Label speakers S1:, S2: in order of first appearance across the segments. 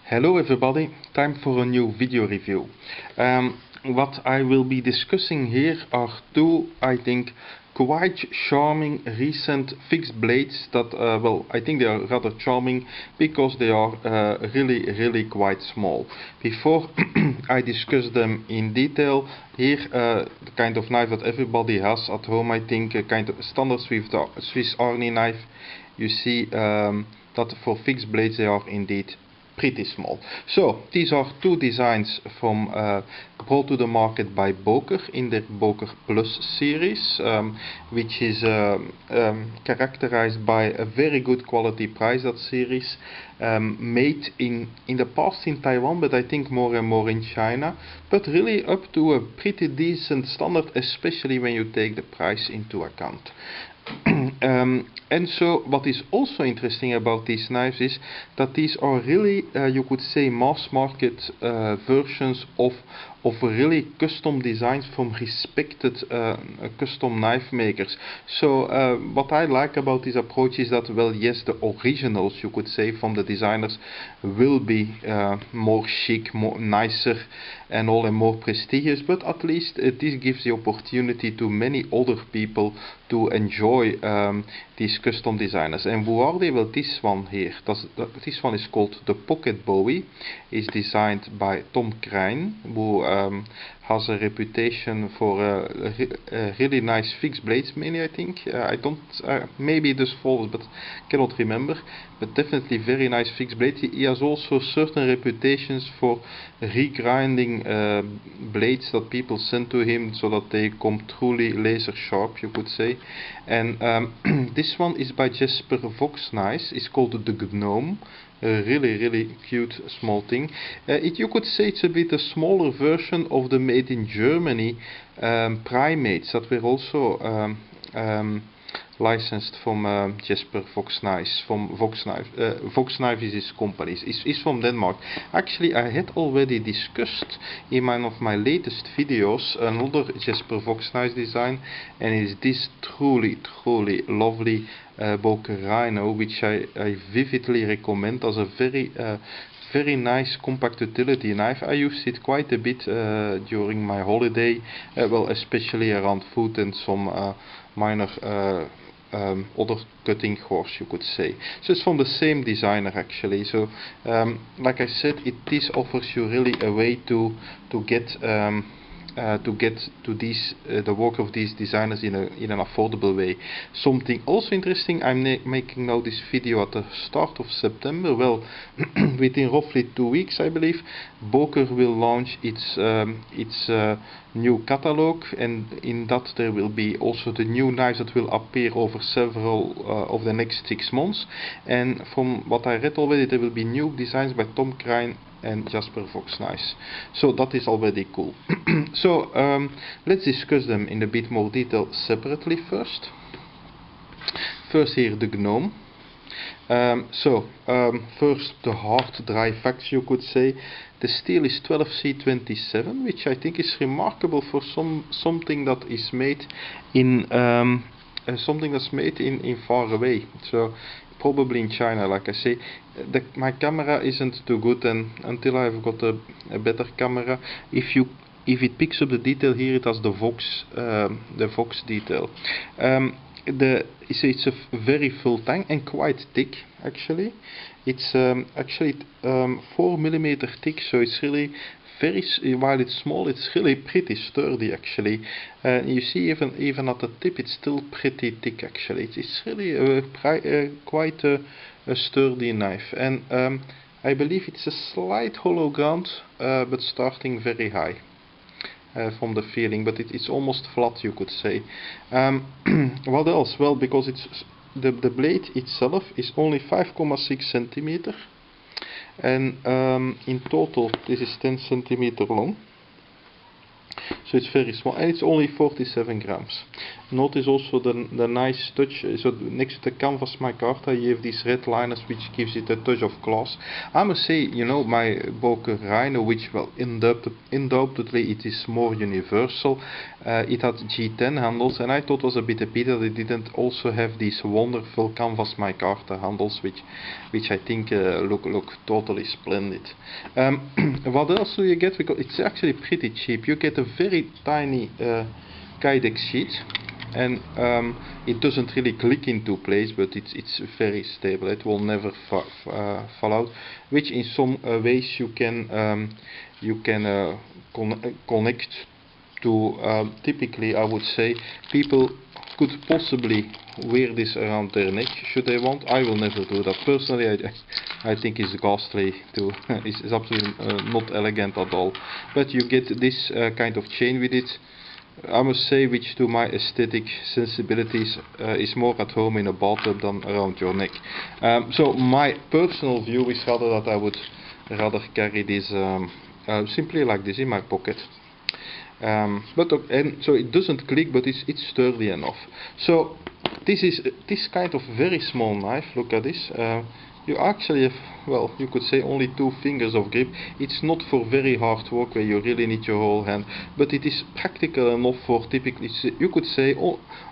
S1: Hello everybody, time for a new video review. What I will be discussing here are two, I think, quite charming recent fixed blades that, well, I think they are rather charming because they are really quite small. Before I discuss them in detail, here the kind of knife that everybody has at home, I think, a kind of standard Swiss Army knife. You see that for fixed blades they are indeed pretty small. So these are two designs from brought to the market by Boker in their Boker Plus series, which is characterized by a very good quality price. That series made in the past in Taiwan, but I think more and more in China, but really up to a pretty decent standard, especially when you take the price into account. And so what is also interesting about these knives is that these are really, you could say, mass market versions of really custom designs from respected custom knife makers. So what I like about this approach is that, well, yes, the originals, you could say, from the designers will be more chic, more nicer and all, and more prestigious, but at least this gives the opportunity to many other people to enjoy these custom designers. And who are they? Well, this one here, this one is called the Pocket Bowie, is designed by Tom Krein, who has a reputation for really nice fixed blades, mainly, I think. I don't, maybe it is false, but cannot remember, but definitely very nice fixed blade. He has also certain reputations for regrinding blades that people send to him so that they come truly laser sharp, you could say. And this one is by Jasper Voxnaes. It's called the Gnome. A really cute small thing. You could say it's a bit a smaller version of the made in Germany primates that were also licensed from Jasper Voxnaes. From Voxnaes is his company. Is from Denmark. Actually, I had already discussed in one of my latest videos another Jasper Voxnaes design, and it is this truly lovely Boker Rhino, which I vividly recommend as a very nice compact utility knife. I used it quite a bit during my holiday, well, especially around food and some minor other cutting chores, you could say. So it's from the same designer actually. So like I said, this offers you really a way to get to these the work of these designers in an affordable way. Something also interesting, I'm making now this video at the start of September. Well, within roughly 2 weeks, I believe, Boker will launch its new catalog, and in that there will be also the new knives that will appear over several of the next 6 months. And from what I read already, there will be new designs by Tom Krein and Jasper Voxnaes. So that is already cool. So let's discuss them in a bit more detail separately first. First here the Gnome. First the hard dry facts, you could say. The steel is 12C27, which I think is remarkable for something that is made in far away. So probably in China, like I say. My camera isn't too good, and until I've got a better camera, if it picks up the detail here, it has the Vox detail. It's a very full tang and quite thick actually. It's actually 4mm thick, so it's really while it's small, it's really pretty sturdy actually. You see, even at the tip, it's still pretty thick actually. It's really quite a sturdy knife, and I believe it's a slight hollow ground, but starting very high. From the feeling, but it's almost flat, you could say. What else? Well, because it's the blade itself is only 5.6 centimeter, and in total this is 10 centimeter long. So it's very small, and it's only 47 grams. notice also the nice touch. So next to the canvas micarta you have these red liners which gives it a touch of gloss. I must say, you know, my Boker Rhino, which, well, undoubtedly it is more universal. It had G10 handles, and I thought it was a bit a pity that it didn't also have these wonderful canvas micarta handles, which I think look totally splendid. What else do you get? Because it's actually pretty cheap. You get a very tiny Kydex sheet, and it doesn't really click into place, but it's very stable. It will never fall out. Which in some ways you can connect to. Typically, I would say people could possibly wear this around their neck should they want. I will never do that personally. I think it's ghastly too. It's absolutely not elegant at all. But you get this kind of chain with it. I must say, which to my aesthetic sensibilities is more at home in a bathtub than around your neck. So my personal view is rather that I would rather carry this simply like this in my pocket. And so it doesn't click, but it's sturdy enough. So this is this kind of very small knife. Look at this. You actually have, well, you could say only 2 fingers of grip. It's not for very hard work where you really need your whole hand, but it is practical enough for typically, you could say,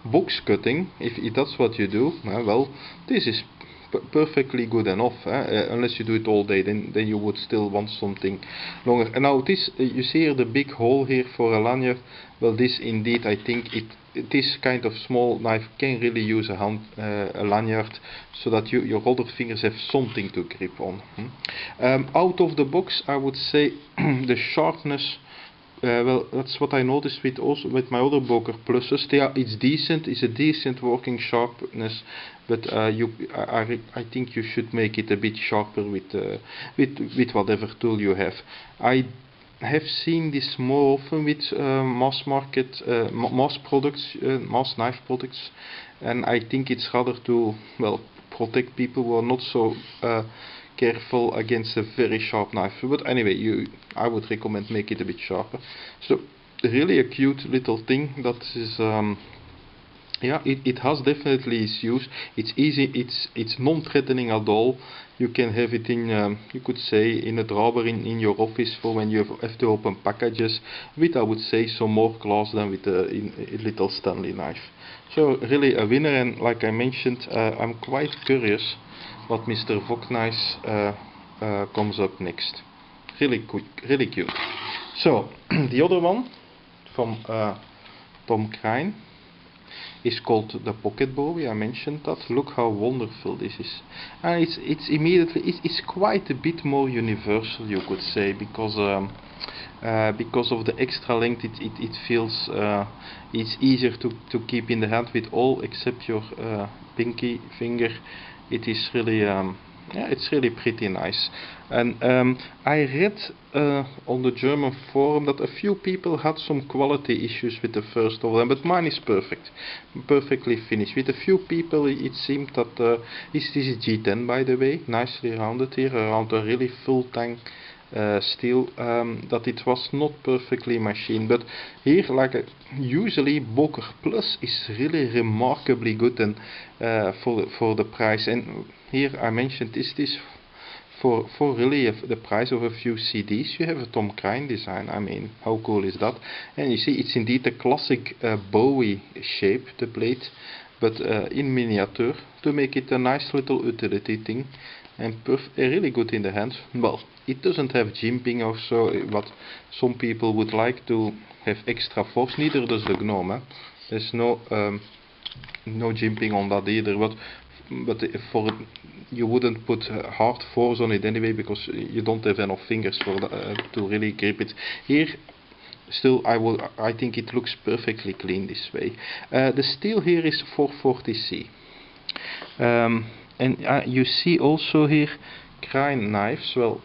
S1: box cutting, if that's what you do. Well, this is perfectly good enough, unless you do it all day, then you would still want something longer. And now this, you see here the big hole here for a lanyard. Well, this indeed, I think this kind of small knife can really use a lanyard, so that your other fingers have something to grip on. Out of the box, I would say the sharpness. Well, that's what I noticed with my other Boker Pluses. It's decent. It's a decent working sharpness, but I think you should make it a bit sharper with whatever tool you have. I have seen this more often with mass knife products, and I think it's rather to, well, protect people who are not so careful against a very sharp knife. But anyway, I would recommend make it a bit sharper. So really a cute little thing that is yeah, it has definitely its use. It's easy, it's non-threatening at all. You can have it in, you could say, in a drawer in your office for when you have to open packages, with, I would say, some more class than with a little Stanley knife. So really a winner, and like I mentioned, I'm quite curious what Mr. Voxnaes comes up next. Really cute. So the other one from Tom Krein is called the Pocket Bowie. I mentioned that. Look how wonderful this is, and it's quite a bit more universal, you could say, because of the extra length. It feels it's easier to keep in the hand with all except your pinky finger. It is really yeah, it's really pretty nice. And I read on the German forum that a few people had some quality issues with the first of them, but mine is perfectly finished. With a few people it seemed that this is G10, by the way, nicely rounded here around a really full Tang steel, that it was not perfectly machined. But here, like usually, Boker Plus is really remarkably good, and for the price. And here I mentioned this for really the price of a few CDs. You have a Tom Krein design. I mean, how cool is that? And you see, it's indeed a classic Bowie shape, the blade, but in miniature, to make it a nice little utility thing, and really good in the hand. Well, it doesn't have jimping or so, what some people would like to have extra force. Neither does the Gnome. There's no jimping on that either. But for you wouldn't put hard force on it anyway, because you don't have enough fingers for to really grip it. Here, still, I think it looks perfectly clean this way. The steel here is 440C. And you see also here Krein knives. Well,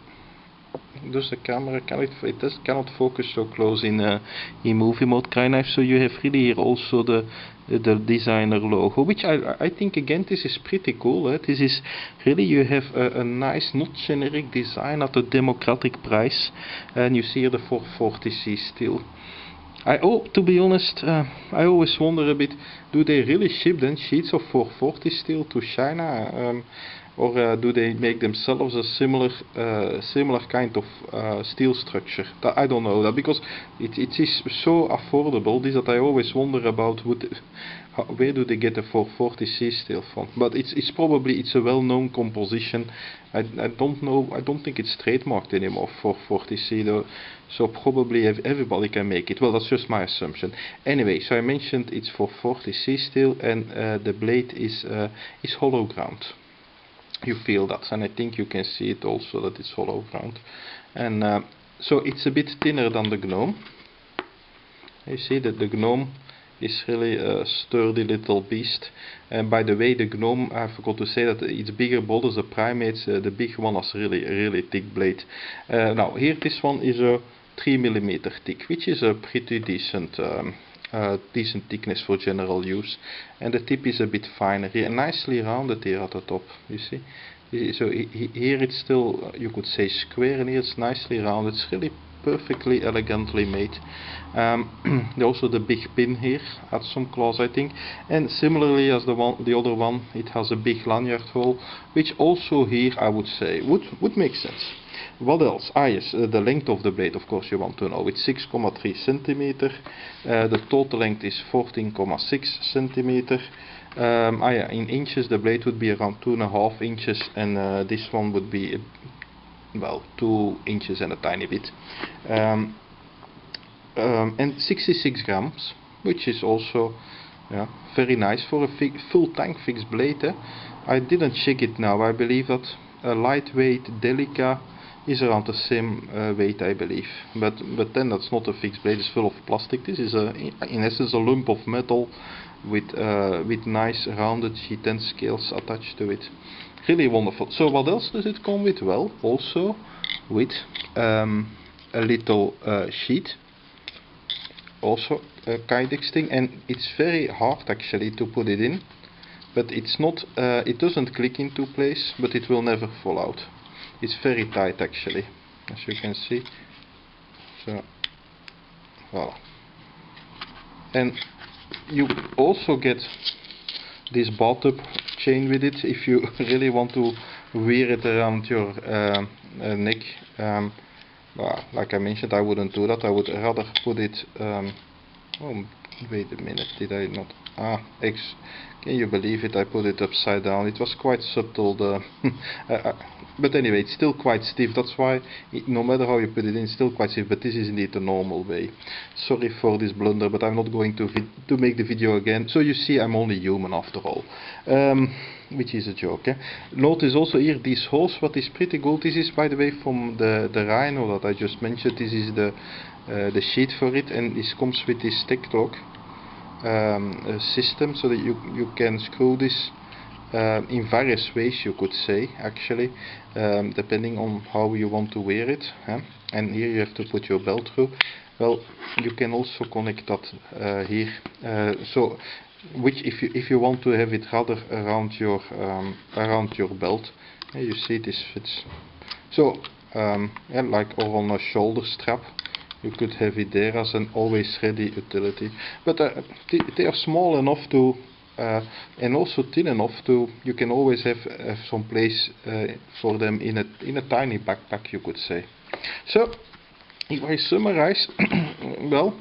S1: does the camera cannot focus so close in movie mode Krein knives. So you have really here also the designer logo, which I think again this is pretty cool. This is really, you have a nice, not generic design at a democratic price, and you see here the 440C steel. To be honest, I always wonder a bit, do they really ship then sheets of 440 steel to China, or do they make themselves a similar kind of steel structure? I don't know that, because it is so affordable, this, that I always wonder about where do they get the 440C steel from. But it's probably a well-known composition. I don't know. I don't think it's trademarked anymore, 440C though. So probably everybody can make it. Well, that's just my assumption. Anyway, so I mentioned it's 440C steel, and the blade is hollow ground. You feel that, and I think you can see it also that it's hollow ground. And so it's a bit thinner than the Gnome. You see that the Gnome is really a sturdy little beast. And by the way, the Gnome, I forgot to say that its bigger brothers, the primates, the big one has really thick blade. Now here, this one is a 3mm thick, which is a pretty decent thickness for general use, and the tip is a bit finer here, nicely rounded here at the top, you see. So here it's still, you could say, square, and here it's nicely rounded. It's really perfectly elegantly made. Also the big pin here had some claws, I think, and similarly as the other one, it has a big lanyard hole, which also here I would say would make sense. What else? Yes, the length of the blade, of course you want to know. It's 6,3 centimeter. The total length is 14,6 centimeter. Yeah, in inches the blade would be around 2.5 inches, and this one would be, well, 2 inches and a tiny bit. And 66 grams, which is also, yeah, very nice for a full Tang fixed blade. I didn't check it now. I believe that a lightweight Delica is around the same weight, I believe, but then that's not a fixed blade, it's full of plastic. This is in essence a lump of metal with nice rounded G10 scales attached to it. Really wonderful. So what else does it come with? Well, also with a little sheet, also a Kydex thing, and it's very hard actually to put it in, but it's not, it doesn't click into place, but it will never fall out. It's very tight actually, as you can see. So, voilà. And you also get this bathtub chain with it if you really want to wear it around your neck. Well, like I mentioned, I wouldn't do that. I would rather put it. Oh, wait a minute, did I not? Can you believe it? I put it upside down. It was quite subtle, but anyway, it's still quite stiff. That's why, no matter how you put it in, it's still quite stiff. But this is indeed the normal way. Sorry for this blunder, but I'm not going to make the video again. So you see, I'm only human after all, which is a joke. Notice also here these holes. What is pretty good. This is, by the way, from the Rhino that I just mentioned. This is the sheet for it, and this comes with this tech lock system, so that you can screw this in various ways, you could say, actually, depending on how you want to wear it. And here you have to put your belt through. Well, you can also connect that here. So, which if you want to have it rather around your belt, you see this fits. So, yeah, like, or on a shoulder strap. You could have it there as an always ready utility, but they are small enough to, and also thin enough to, you can always have some place for them in a tiny backpack, you could say. So, if I summarize, well,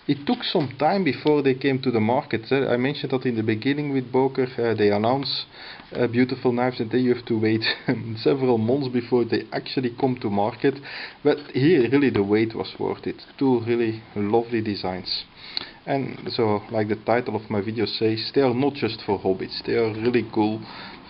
S1: it took some time before they came to the market. I mentioned that in the beginning with Boker, they announce beautiful knives, and then you have to wait several months before they actually come to market. But here, really, the wait was worth it. Two really lovely designs. And so, like the title of my video says, they are not just for hobbits. They are really cool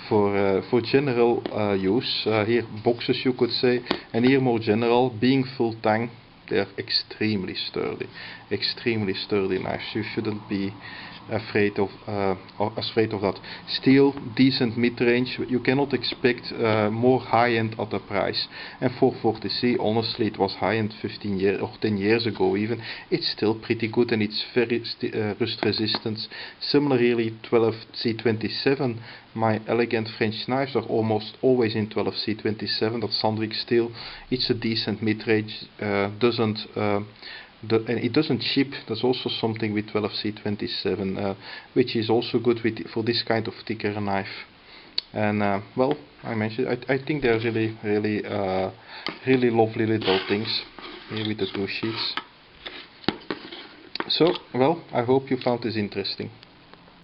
S1: for general use. Here, boxes, you could say, and here more general, being full Tang. They are extremely sturdy knives. You shouldn't be afraid of that. Steel, decent mid-range. You cannot expect more high-end at the price. And 440C, honestly, it was high-end 15 years or 10 years ago even. It's still pretty good, and it's very rust resistant. Similarly, 12C27. My elegant French knives are almost always in 12C27. That's Sandvik steel. It's a decent mid-range. Doesn't and it doesn't chip. That's also something with 12C27, which is also good for this kind of thicker knife. And well, I mentioned, I think they're really lovely little things here with the 2 sheets. So, well, I hope you found this interesting.